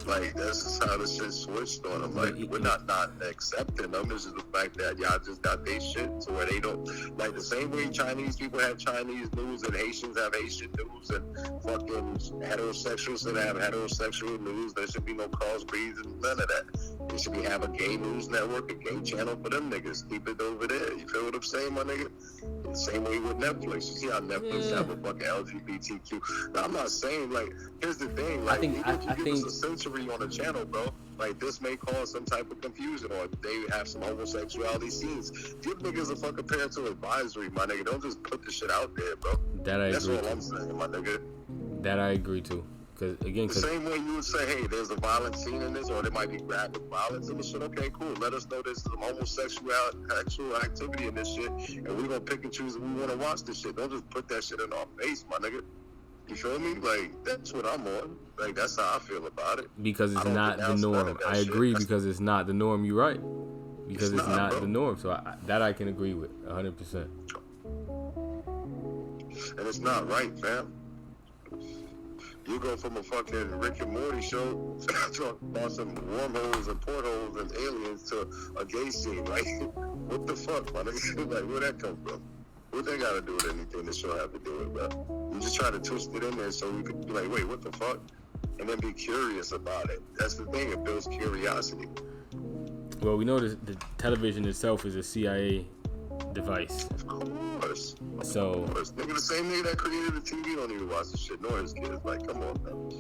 Speaker 7: Like, that's just how the shit switched on them. Like, we're not accepting them. It's just the fact that y'all just got their shit to where they don't, like, the same way Chinese people have Chinese news and Haitians have Haitian news and fucking heterosexuals that have heterosexual news. There should be no crossbreeds and none of that. They should have a gay news network, a gay channel for them niggas. Keep it over there. You feel what I'm saying, my nigga? The same way with Netflix. You see how Netflix have a fucking LGBTQ. Now, I'm not saying, like, here's the thing. Like, even if you give us a century on a channel, bro, like, this may cause some type of confusion, or they have some homosexuality scenes. Give niggas a fucking parental advisory, my nigga. Don't just put the shit out there, bro. That's all I'm saying, my nigga.
Speaker 1: That I agree to. Cause again,
Speaker 7: the same way you would say, hey, there's a violent scene in this, or there might be graphic violence in this shit. Okay, cool. Let us know there's some homosexual activity in this shit, and we're gonna pick and choose if we want to watch this shit. Don't just put that shit in our face, my nigga. You feel me? Like, that's what I'm on. Like, that's how I feel about it.
Speaker 1: Because it's not the norm. I agree, because it's not the norm. You're right. Because it's not the norm. So that I can agree with 100%.
Speaker 7: And it's not right, fam. You go from a fucking Rick and Morty show talking about some wormholes and portholes and aliens to a gay scene. Like, what the fuck, my nigga? Like, where'd that come from? What they gotta do with anything this show have to do with, bro? You just try to twist it in there so we could be like, wait, what the fuck? And then be curious about it. That's the thing. It builds curiosity.
Speaker 1: Well, we know the television itself is a CIA device.
Speaker 7: Of course.
Speaker 1: So,
Speaker 7: Nigga, the same nigga that created the TV don't even watch the shit, nor his kids. Like, come on, man.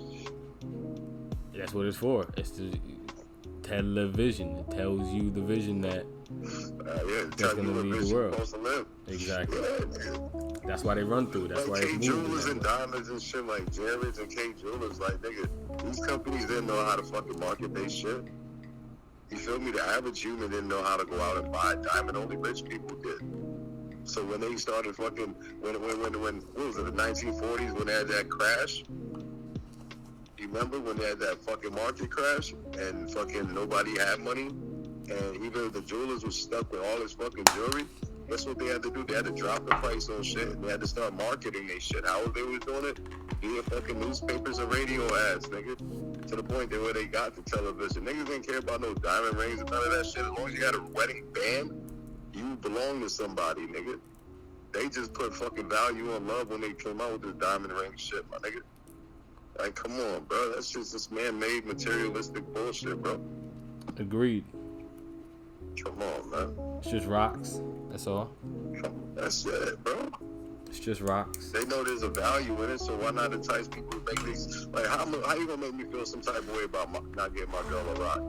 Speaker 1: That's what it's for. It's the television. It tells you the vision that that's going to lead the world.
Speaker 7: To live.
Speaker 1: Exactly.
Speaker 7: Yeah,
Speaker 1: that's why they run through. That's
Speaker 7: like
Speaker 1: why
Speaker 7: K
Speaker 1: it's
Speaker 7: Jewelers and Diamonds and shit, like Jared's and K Jewelers. Like, nigga, these companies didn't know how to fucking market their shit. You feel me? The average human didn't know how to go out and buy a diamond. Only rich people did. So when they started fucking, when what was it, the 1940s, when they had that crash? You remember when they had that fucking market crash and fucking nobody had money? And even the jewelers were stuck with all this fucking jewelry. Guess what they had to do? They had to drop the price on shit, and they had to start marketing their shit. How they was doing it? Via fucking newspapers and radio ads, nigga. To the point that where they got the television. Niggas didn't care about no diamond rings and none of that shit. As long as you got a wedding band, you belong to somebody, nigga. they just put fucking value on love when they came out with this diamond ring shit, my nigga. Like, come on, bro. That's just this man-made materialistic bullshit, bro.
Speaker 1: Agreed.
Speaker 7: Come on, man.
Speaker 1: It's just rocks. That's all.
Speaker 7: That's it, bro.
Speaker 1: It's just rocks.
Speaker 7: They know there's a value in it, so why not entice people to make these? Like, how you gonna make me feel some type of way about not getting my girl a rock?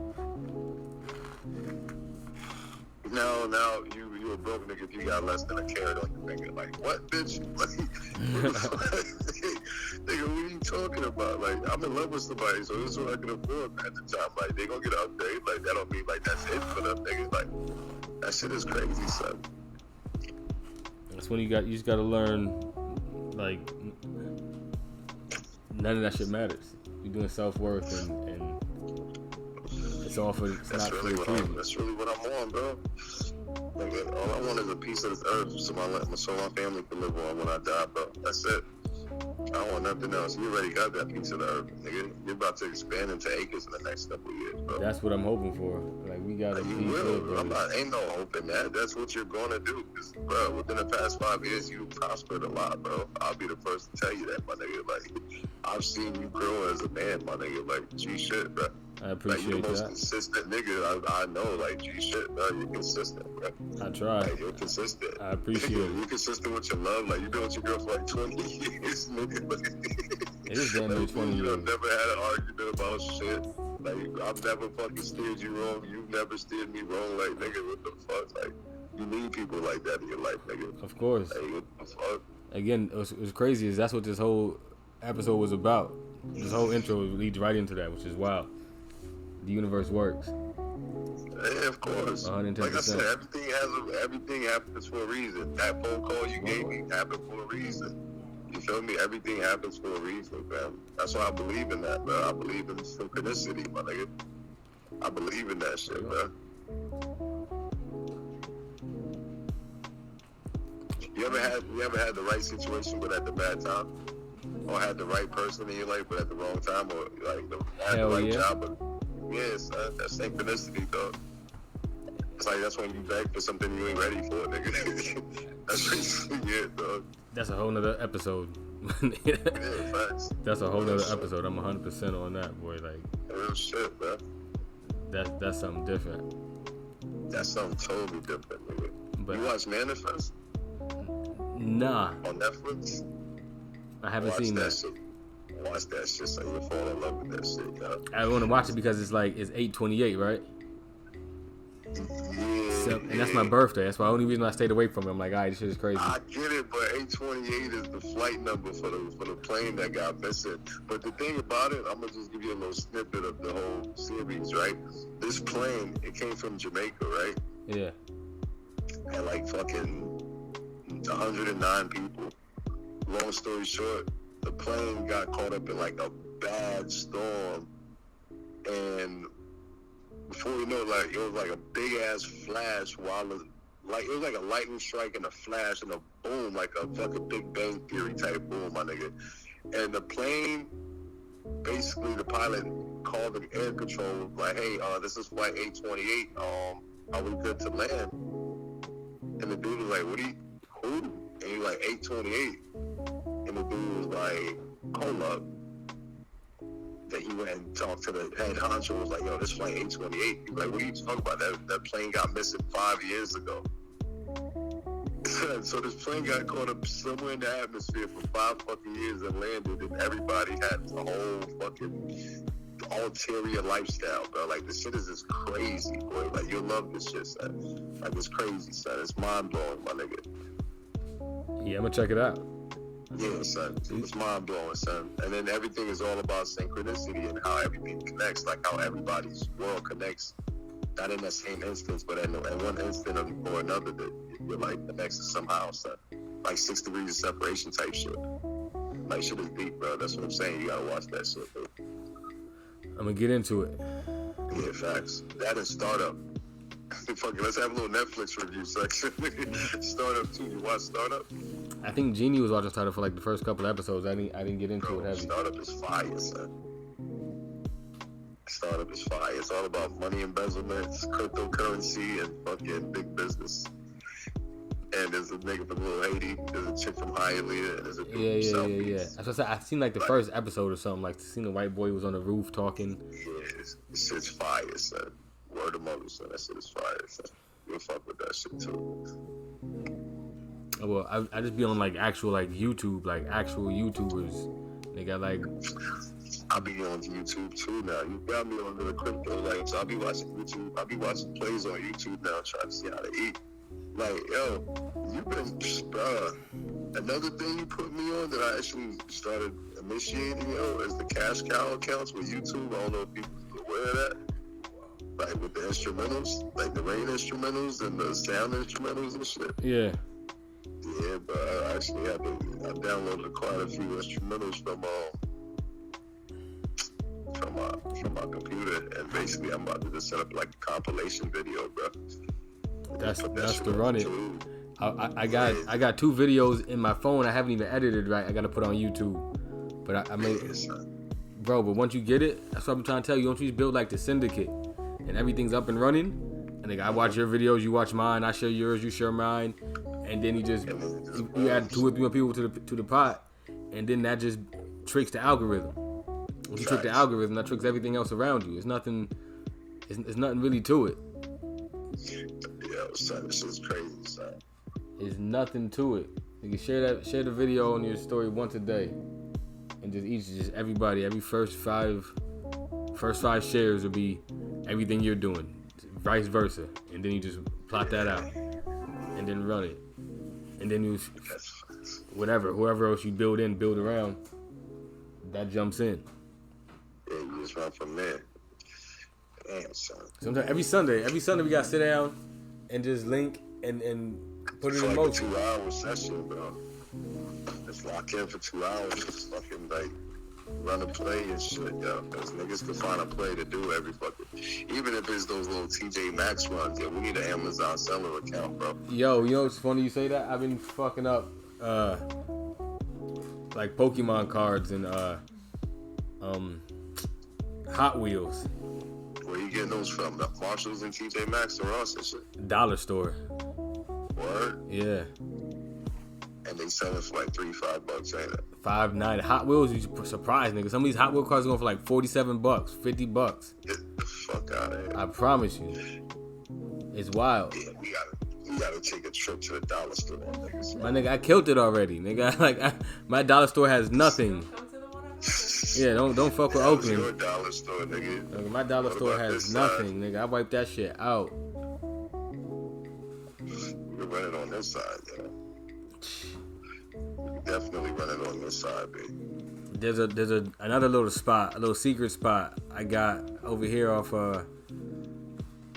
Speaker 7: Now you a broke nigga if you got less than a carat on your finger. Like, what, bitch? Like, what the fuck? Nigga, what are you talking about? Like, I'm in love with somebody, so this is what I can afford at the time. Like, they gonna get an upgrade. Like, that don't mean like that's it for them niggas. Like, that shit is crazy, son.
Speaker 1: That's when you just gotta learn, like, none of that shit matters. You're doing self-worth and it's all for, it's
Speaker 7: That's
Speaker 1: not
Speaker 7: really
Speaker 1: for the
Speaker 7: that's really what I'm on, bro. Like, all I want is a piece of this earth so my family can live on when I die, bro. That's it. I don't want nothing else. You already got that piece of the earth, nigga. You're about to expand into acres in the next couple of years, bro.
Speaker 1: That's what I'm hoping for. Like, we gotta
Speaker 7: You
Speaker 1: be
Speaker 7: will.
Speaker 1: good,
Speaker 7: Ain't no hope in that. That's what you're gonna do. Cause, bro, within the past 5 years, you prospered a lot, bro. I'll be the first to tell you that, my nigga. Like, I've seen you grow as a man, my nigga. Like, G shit, bro.
Speaker 1: I appreciate
Speaker 7: like, you're the most
Speaker 1: that.
Speaker 7: consistent nigga I know. Like, G shit, bro. You're consistent, bro.
Speaker 1: I try.
Speaker 7: Like, you're consistent.
Speaker 1: I appreciate it.
Speaker 7: You're consistent with your love. Like, you've been with your girl for like 20 years, nigga. Like,
Speaker 1: It is damn near 20 years.
Speaker 7: I've never had an argument about shit. Like, I've never fucking steered you wrong. You've never steered me wrong. Like, nigga, what the fuck? Like, you need people like that in your life, nigga.
Speaker 1: Of course.
Speaker 7: Like, what the fuck?
Speaker 1: Again, it was crazy. Is that's what this whole episode was about. This whole intro leads right into that, which is wild. The universe works.
Speaker 7: Yeah, of course.
Speaker 1: 110%.
Speaker 7: Like I said, everything happens for a reason. That phone call you gave me happened for a reason. You feel me? Everything happens for a reason, man. That's why I believe in that, bro. I believe in synchronicity, my nigga. I believe in that shit, bro. You ever had the right situation but at the bad time? Or had the right person in your life but at the wrong time? Or like had the right job but yes, that's synchronicity, dog. It's like that's when you beg for something you ain't ready for, nigga. That's basically it, dog.
Speaker 1: That's a whole nother episode.
Speaker 7: Yeah, facts.
Speaker 1: That's a whole nother episode. I'm 100% on that, boy. Like,
Speaker 7: real shit, bro.
Speaker 1: That's something different.
Speaker 7: That's something totally different, nigga.
Speaker 1: But
Speaker 7: you watch Manifest
Speaker 1: nah,
Speaker 7: on Netflix?
Speaker 1: I haven't seen that.
Speaker 7: Shit. Watch that shit so you'll fall in love with that shit, yo.
Speaker 1: I want to watch it because it's 8/28, right?
Speaker 7: Yeah,
Speaker 1: So, and that's my birthday. That's the only reason I stayed away from it. I'm like, alright, this shit is crazy.
Speaker 7: I get it, but 828 is the flight number for the plane that got missing. But the thing about it, I'm gonna just give you a little snippet of the whole series, right? This plane, it came from Jamaica, right?
Speaker 1: Yeah.
Speaker 7: And like fucking 109 people. Long story short, the plane got caught up in like a bad storm, and before you know, like it was like a big ass flash while it was like a lightning strike and a flash and a boom, like a fucking Big Bang Theory type boom, my nigga. And the plane, basically, the pilot called the air control like, "Hey, this is flight 828. Are we good to land?" And the dude was like, "Who?" And he was like, 828. And the dude was like, "Hold up." That he went and talked to the head honcho, was like, "Yo, this flight 828. He was like, "What are you talking about? That plane got missing 5 years ago." So this plane got caught up somewhere in the atmosphere for 5 fucking years and landed, and everybody had a whole fucking ulterior lifestyle, bro. Like, this shit is just crazy, boy. Like, you'll love this shit, son. Like, it's crazy, son. It's mind-blowing, my nigga.
Speaker 1: Yeah, I'm gonna check it out.
Speaker 7: Yeah, son. It's mind-blowing, son. And then everything is all about synchronicity and how everything connects, like how everybody's world connects. Not in that same instance, but in one instant or another that you're like connected somehow, son. Like 6 degrees of separation type shit. Like, shit is deep, bro. That's what I'm saying. You gotta watch that shit, bro.
Speaker 1: I'm gonna get into it.
Speaker 7: Yeah, facts. That is Startup. Fuck it, let's have a little Netflix review section. Startup too. You watch Startup?
Speaker 1: I think Jeannie was watching Startup for like the first couple episodes. I didn't get into
Speaker 7: Bro,
Speaker 1: it heavy.
Speaker 7: Startup is fire, son. Startup is fire. It's all about money embezzlement, cryptocurrency, and fucking big business. and there's a nigga from Little Haiti, there's a chick from Hialeah, and there's a dude
Speaker 1: Yeah.
Speaker 7: from South Beach.
Speaker 1: That's what I said. I seen like the first episode or something. Like, seen the white boy was on the roof talking.
Speaker 7: Yeah, this shit's fire, son. Word of mother, son. That shit is fire, son. You'll fuck with that shit too.
Speaker 1: Oh, well, I just be on like actual like YouTube, like actual YouTubers. They got like.
Speaker 7: I be on YouTube too now. You got me on the crypto, like, so I be watching YouTube. I be watching plays on YouTube now, trying to see how to eat. Like, yo, you been, another thing you put me on that I actually started initiating, yo, is the cash cow accounts with YouTube. I don't know if people are aware of that. Like, with the instrumentals, like the rain instrumentals and the sound instrumentals and shit.
Speaker 1: Yeah.
Speaker 7: Yeah, but I actually I downloaded quite a few instrumentals from my computer, and basically I'm about to just set up like a compilation video, bro.
Speaker 1: That's the run it. I got 2 videos in my phone. I haven't even edited right. I got to put on YouTube, but I made bro. But once you get it, that's what I'm trying to tell you. Once you build like the syndicate and everything's up and running, and like I watch your videos, you watch mine, I share yours, you share mine, and then you add 2 or 3 more people to the pot, and then that just tricks the algorithm. Once you trick the algorithm, that tricks everything else around you. It's nothing really to it.
Speaker 7: Yeah, son, this is crazy, son.
Speaker 1: There's nothing to it. You can share the video on your story once a day, and just everybody, every first five shares will be everything you're doing, vice versa, and then you just plot that out, and then run it, and then you whoever else you build around, that jumps in.
Speaker 7: Yeah, you just run from there. Damn, son.
Speaker 1: Sometimes every Sunday we gotta sit down and just link and put it in
Speaker 7: like
Speaker 1: motion.
Speaker 7: A 2-hour session, bro. Just lock in for 2 hours, just fucking like run a play and shit, yo. Cause niggas can find a play to do every fucking, even if it's those little TJ Maxx runs, yo. We need an Amazon seller account, bro.
Speaker 1: Yo, you know it's funny you say that? I've been fucking up like Pokemon cards and Hot Wheels.
Speaker 7: Where you getting those from? The Marshalls and TJ Maxx or Ross and shit?
Speaker 1: Dollar store.
Speaker 7: Word?
Speaker 1: Yeah.
Speaker 7: And they sell it for like $3-5, ain't it?
Speaker 1: $5.9. Hot Wheels, you surprised, nigga. Some of these Hot Wheel cars are going for like $47, $50.
Speaker 7: Get the fuck out of here.
Speaker 1: I promise you. It's wild.
Speaker 7: Yeah, we gotta take a trip to the dollar store, niggas.
Speaker 1: My nigga, I killed it already, nigga. My dollar store has nothing. Yeah, don't fuck with Oakland.
Speaker 7: Your dollar store, nigga.
Speaker 1: My dollar store has nothing, nigga. I wiped that shit out.
Speaker 7: We're running on this side, yo. Definitely running on this side, baby.
Speaker 1: There's another little spot, a little secret spot I got over here off 19th.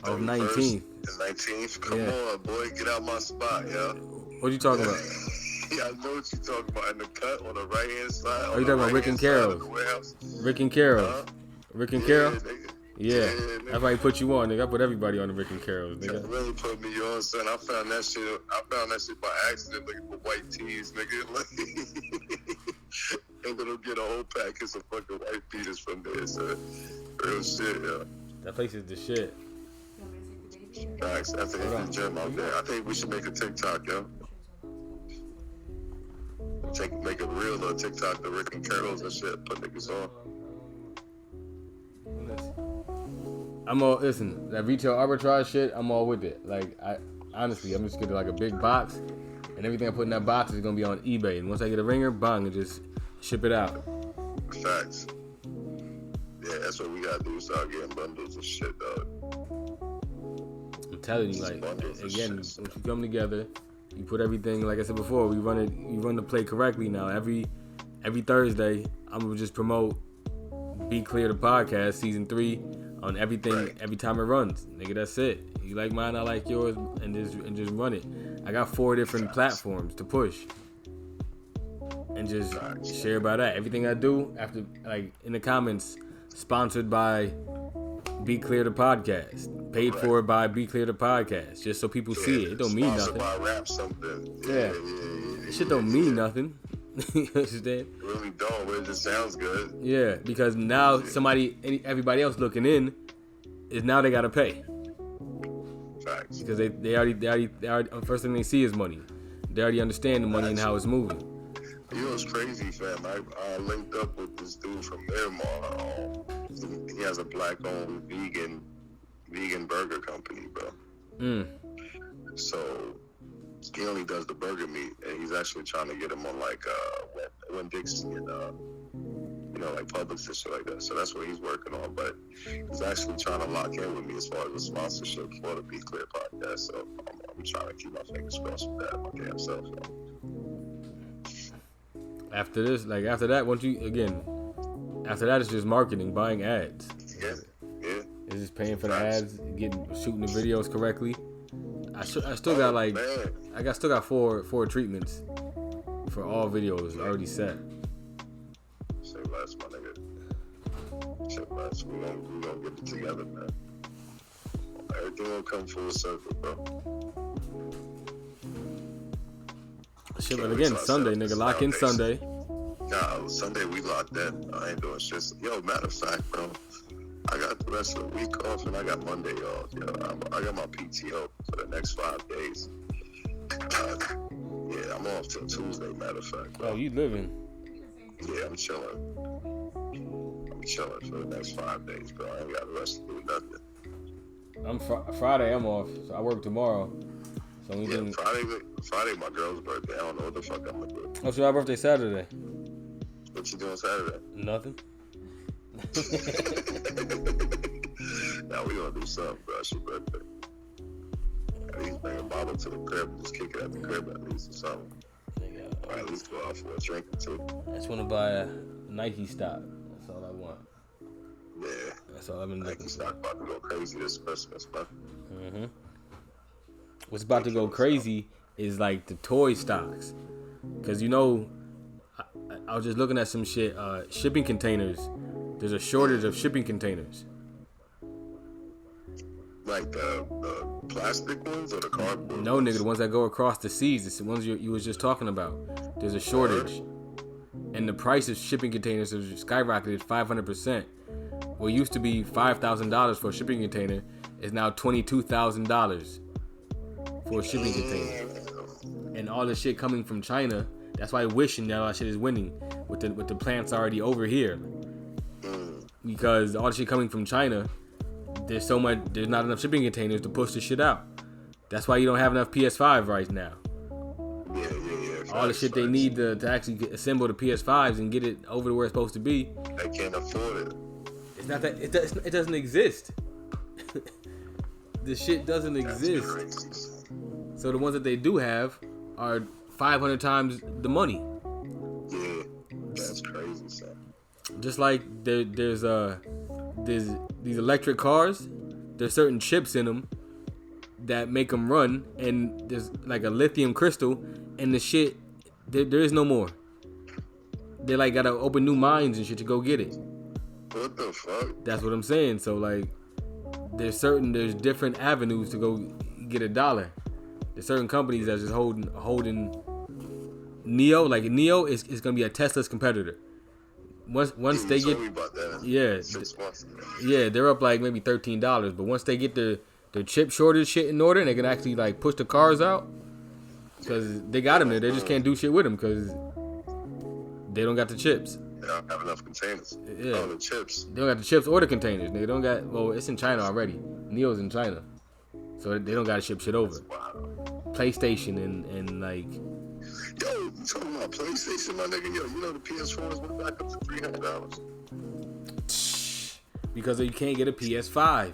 Speaker 7: The 19th? Come
Speaker 1: Yeah.
Speaker 7: on, boy. Get out my spot, yo.
Speaker 1: What you talking about?
Speaker 7: Yeah, I know what you're talking about. In the cut on the right-hand side.
Speaker 1: Oh, you talking about Rick and Carol's? Rick and Carol's. Rick and Carol?
Speaker 7: Nigga.
Speaker 1: Yeah.
Speaker 7: Nigga.
Speaker 1: That's why he put you on, nigga. I put everybody on the Rick and Carol's,
Speaker 7: That
Speaker 1: nigga.
Speaker 7: really put me on, son. I found that shit by accident, looking for white tees, nigga. Like, and then I'll get a whole package of fucking white beaters from there, son. Real shit, yo.
Speaker 1: That place is the shit.
Speaker 7: Facts. I think the gym out there. I think we should make a TikTok, yo. Make a reel or TikTok the Rick and Carol's and shit. Put niggas on.
Speaker 1: I'm all, listen, that retail arbitrage shit, I'm all with it. Like, honestly, I'm just getting like a big box, and everything I put in that box is gonna be on eBay. And once I get a ringer, bang, and just ship it out.
Speaker 7: Facts. Yeah, that's what we gotta do. Start getting bundles of shit, dog.
Speaker 1: I'm telling you, like, again, once you come together, you put everything, like I said before, you run the play correctly now. Every Thursday, I'm gonna just promote Be Clear the podcast, season 3, on everything, right. Every time it runs. Nigga, that's it. You like mine, I like yours, and just run it. I got 4 different platforms to push. And just share about that. Everything I do, after, like, in the comments, sponsored by Be Clear the podcast. Paid for by Be Clear the podcast. Just so people see it. It don't mean nothing.
Speaker 7: By rap something.
Speaker 1: Yeah. This shit don't mean nothing. You understand?
Speaker 7: It really don't, but it just sounds good.
Speaker 1: Yeah, because now everybody else looking in, is now they gotta pay.
Speaker 7: Facts.
Speaker 1: Because they already first thing they see is money. They already understand the money and how it's moving.
Speaker 7: You know, it's crazy, fam. I linked up with this dude from Miramar. He has a black-owned vegan burger company, bro. So he only does the burger meat, and he's actually trying to get him on like Winn-Dixie and like Publix and shit like that. So that's what he's working on. But he's actually trying to lock in with me as far as the sponsorship for the Be Clear podcast. So I'm trying to keep my fingers crossed with that, my damn self.
Speaker 1: After that, it's just marketing, buying ads.
Speaker 7: Yeah.
Speaker 1: It's just paying for the ads, shooting the videos correctly. I still got four treatments for all videos already set.
Speaker 7: Say less, my nigga. Say less. We gonna get it together, man. Everything will come full circle, bro.
Speaker 1: Shit, but again, Sunday, nigga, lock in Sunday.
Speaker 7: Nah, Sunday we locked in. I ain't doing shit. Yo, matter of fact, bro, I got the rest of the week off and I got Monday off. Yo, I got my PTO for the next 5 days. Yeah, I'm off till Tuesday, matter of fact, bro.
Speaker 1: Oh, you living?
Speaker 7: Yeah, I'm chilling. I'm chilling for the next 5 days, bro. I ain't got the rest to do nothing.
Speaker 1: Friday, I'm off. So I work tomorrow. So
Speaker 7: Friday, my girl's birthday. I don't know what the fuck I'm gonna do.
Speaker 1: Oh, so my birthday Saturday.
Speaker 7: What you doing Saturday?
Speaker 1: Nothing.
Speaker 7: Now we gonna do something, bro. It's your birthday. At least bring a bottle to the crib and just kick it at the crib at least or something. Or at least go out for a drink or two.
Speaker 1: I just want to buy a Nike stock. That's all I want.
Speaker 7: Yeah.
Speaker 1: That's all I've been looking
Speaker 7: Nike
Speaker 1: for.
Speaker 7: stock about to go crazy this Christmas, bro.
Speaker 1: What's about to go crazy is like the toy stocks. Because, I was just looking at some shit. Shipping containers. There's a shortage of shipping containers.
Speaker 7: Like the plastic ones or the cardboard
Speaker 1: No,
Speaker 7: ones?
Speaker 1: nigga, the ones that go across the seas. It's the ones you was just talking about. There's a shortage. And the price of shipping containers has skyrocketed 500%. What used to be $5,000 for a shipping container is now $22,000 for a shipping container. And all the shit coming from China. That's why wishing that all that shit is winning with the plants already over here. Because all the shit coming from China, there's not enough shipping containers to push the shit out. That's why you don't have enough PS5 right now.
Speaker 7: Yeah.
Speaker 1: All the shit they need to actually assemble the PS5s and get it over to where it's supposed to be.
Speaker 7: They can't afford it.
Speaker 1: It's not that it doesn't exist. The shit doesn't exist.
Speaker 7: Crazy.
Speaker 1: So the ones that they do have are 500 times the money.
Speaker 7: Yeah, that's crazy, son.
Speaker 1: Just like there's these electric cars. There's certain chips in them that make them run, and there's like a lithium crystal, and the shit there is no more. They like gotta open new mines and shit to go get it.
Speaker 7: What the fuck?
Speaker 1: That's what I'm saying. So like, there's different avenues to go get $1. There's certain companies that's just holding Neo. Like Neo is gonna be a Tesla's competitor. Once they get,
Speaker 7: me about that 6 months ago.
Speaker 1: Yeah, they're up like maybe $13. But once they get the chip shortage shit in order, and they can actually like push the cars out, because they got them there. They just can't do shit with them because they don't got the chips.
Speaker 7: They don't have enough containers.
Speaker 1: Yeah.
Speaker 7: All the chips.
Speaker 1: They don't got the chips or the containers. They don't got. Well, it's in China already. Neo's in China, so they don't got to ship shit over.
Speaker 7: Wow.
Speaker 1: PlayStation and like.
Speaker 7: Yo, you talking about PlayStation, my nigga? Yo, you know the PS4s went back up to $300.
Speaker 1: Because you can't get a PS5.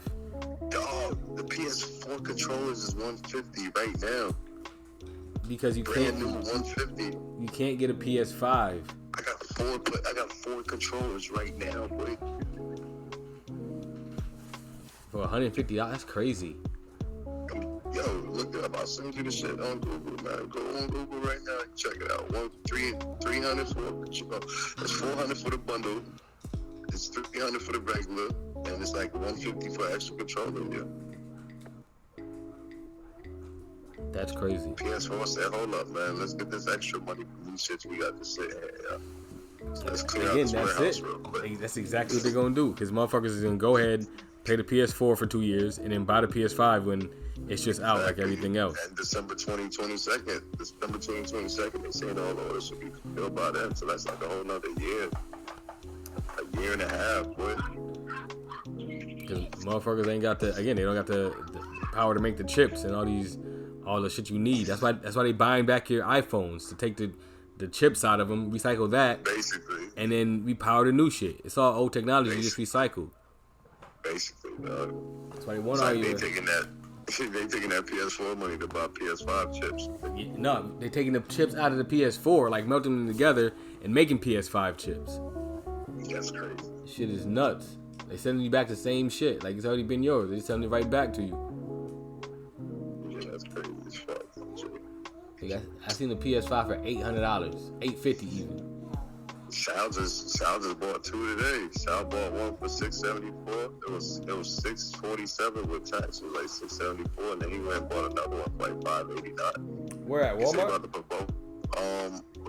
Speaker 7: Dog, the PS4 controllers is $150 right now.
Speaker 1: Because you
Speaker 7: Brand
Speaker 1: can't.
Speaker 7: new $150.
Speaker 1: You can't get a PS5.
Speaker 7: I got four controllers right now, boy.
Speaker 1: For $150, that's crazy.
Speaker 7: Yo, look it up. I'll send you the shit on Google, man. Go on Google right now and check it out. 300 for it's $400 for the bundle. It's $300 for the regular, and it's like $150 for extra controller. Yeah.
Speaker 1: That's crazy.
Speaker 7: PS4 said, "Hold up, man. Let's get this extra money from these shits we got to sit here. Yeah. So let's clear out this warehouse real quick."
Speaker 1: That's exactly what they're gonna do. Because motherfuckers is gonna go ahead, pay the PS4 for 2 years, and then buy the PS5 when it's just out like everything else.
Speaker 7: And December 2022, they saying all the orders should be fulfilled by then. So that's like a whole nother year. A year and a half, boy.
Speaker 1: Because motherfuckers ain't got they don't got the power to make the chips and all the shit you need. That's why they buying back your iPhones, to take the chips out of them, recycle that,
Speaker 7: basically,
Speaker 1: and then repower the new shit. It's all old technology, just recycled.
Speaker 7: Basically, dog.
Speaker 1: That's why they want
Speaker 7: It's
Speaker 1: all
Speaker 7: like
Speaker 1: your.
Speaker 7: they taking that PS4 money to buy PS5 chips.
Speaker 1: No, they're taking the chips out of the PS4, like melting them together and making PS5 chips.
Speaker 7: That's crazy.
Speaker 1: Shit is nuts. They sending you back the same shit, like it's already been yours. They sending it right back to you.
Speaker 7: Yeah, that's crazy as fuck.
Speaker 1: I seen the PS5 for $800, $850 even.
Speaker 7: Sal just bought two today. Sal bought one for $674. It was $647 with tax. It was like $674, and then he went and bought another one for like $589.
Speaker 1: Where at,
Speaker 7: He said
Speaker 1: Walmart?
Speaker 7: about to put both.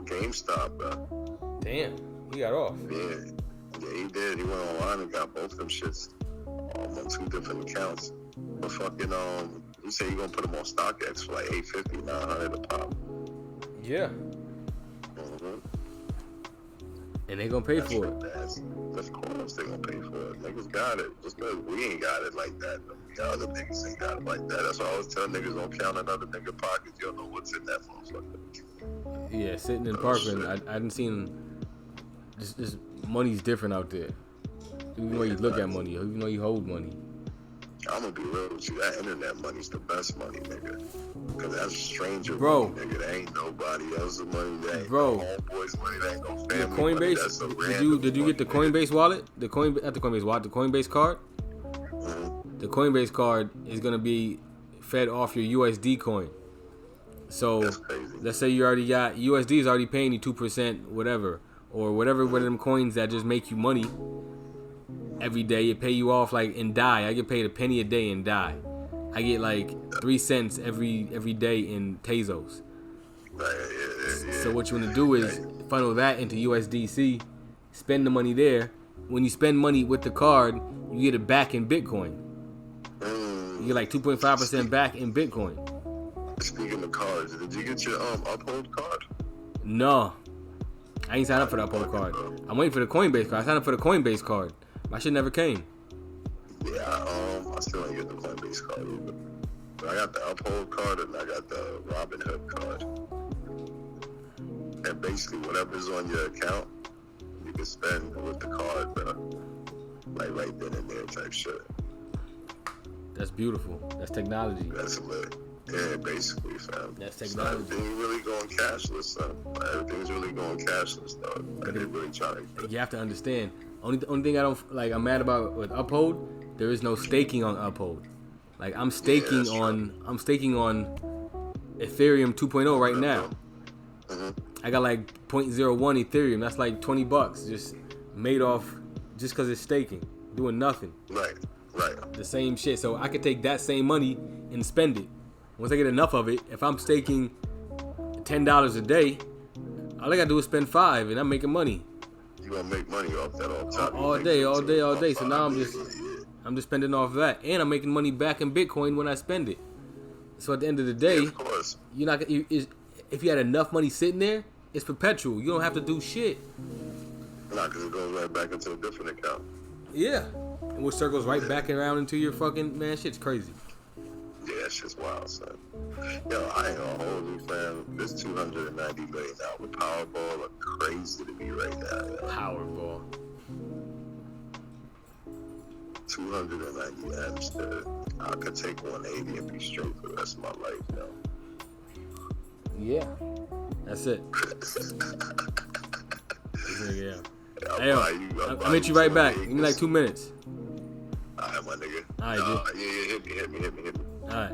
Speaker 7: GameStop, bro.
Speaker 1: Damn, he got off.
Speaker 7: Yeah, he did. He went online and got both them shits on two different accounts. But fucking he said he gonna put them on StockX for like $850, $900 a pop.
Speaker 1: Yeah.
Speaker 7: Mm-hmm.
Speaker 1: And they gonna pay for it.
Speaker 7: Of course they gonna pay for it. Niggas got it. Just because we ain't got it like that. The other niggas ain't got it like that. That's why I always tell niggas, don't count another nigga pockets. You don't know what's in that motherfucker.
Speaker 1: Yeah, sitting in Parkland, I didn't seen. This money's different out there. Even though you look at money, even though you hold money.
Speaker 7: I'm gonna be real with you. That internet money's the best money, nigga. Cause that's stranger
Speaker 1: Bro.
Speaker 7: money, nigga. That ain't nobody else's money. That ain't
Speaker 1: Bro.
Speaker 7: no homeboys money. That ain't no
Speaker 1: The
Speaker 7: family money.
Speaker 1: Coinbase.
Speaker 7: That's a
Speaker 1: Did you get the Coinbase wallet? Not the Coinbase wallet. The Coinbase card.
Speaker 7: Mm-hmm.
Speaker 1: The Coinbase card is gonna be fed off your USD coin. So
Speaker 7: That's crazy.
Speaker 1: let's say you already got USD is already paying you 2%, whatever, or whatever one of them coins that just make you money. Every day it pay you off like in DAI. I get paid a penny a day in DAI. I get like 3 cents every day in Tezos. So what you want to do is funnel that into USDC, spend the money there. When you spend money with the card, you get it back in Bitcoin. You get like 2.5% back in Bitcoin.
Speaker 7: Speaking of cards, did you get your Uphold card?
Speaker 1: No, I ain't signed up for the Uphold card. I'm waiting for the Coinbase card. I signed up for the Coinbase card. My shit never came.
Speaker 7: Yeah, I still ain't get the Coinbase card either. But I got the Uphold card and I got the Robinhood card. And basically, whatever's on your account, you can spend with the card, bro. Like right then and there type shit.
Speaker 1: That's beautiful. That's technology.
Speaker 7: That's lit. Yeah, basically, fam.
Speaker 1: That's
Speaker 7: So
Speaker 1: technology.
Speaker 7: everything really going cashless, son. Everything's really going cashless, dog. Like, they really trying to.
Speaker 1: You have to understand. Only thing I don't like, I'm mad about with Uphold, there is no staking on Uphold. Like I'm staking on Ethereum 2.0 right now.
Speaker 7: Mm-hmm.
Speaker 1: I got like 0.01 Ethereum. That's like $20 just made off just because it's staking, doing nothing.
Speaker 7: Right.
Speaker 1: The same shit. So I could take that same money and spend it. Once I get enough of it, if I'm staking $10 a day, all I gotta do is spend $5 and I'm making money.
Speaker 7: You gonna make money off that
Speaker 1: all day. So now I'm just spending off that, and I'm making money back in Bitcoin when I spend it. So at the end of the day,
Speaker 7: of course.
Speaker 1: you're not. If you had enough money sitting there, it's perpetual. You don't have to do shit.
Speaker 7: Nah, because it goes right back into a different account.
Speaker 1: Yeah, and which circles right back around into your fucking man. Shit's crazy.
Speaker 7: Yeah, that shit's wild, son. Yo, I ain't gonna hold you, fam. This $290 million with Powerball are crazy to me right now. Yo.
Speaker 1: Powerball.
Speaker 7: 290 M's, dude. I could take 180 and be straight for the rest of my life, yo.
Speaker 1: Yeah, that's it. Yeah. Hey, I'll meet you right back. Give me like 2 minutes.
Speaker 7: Alright, my nigga.
Speaker 1: Alright, dude.
Speaker 7: Yeah, hit me.
Speaker 1: All right.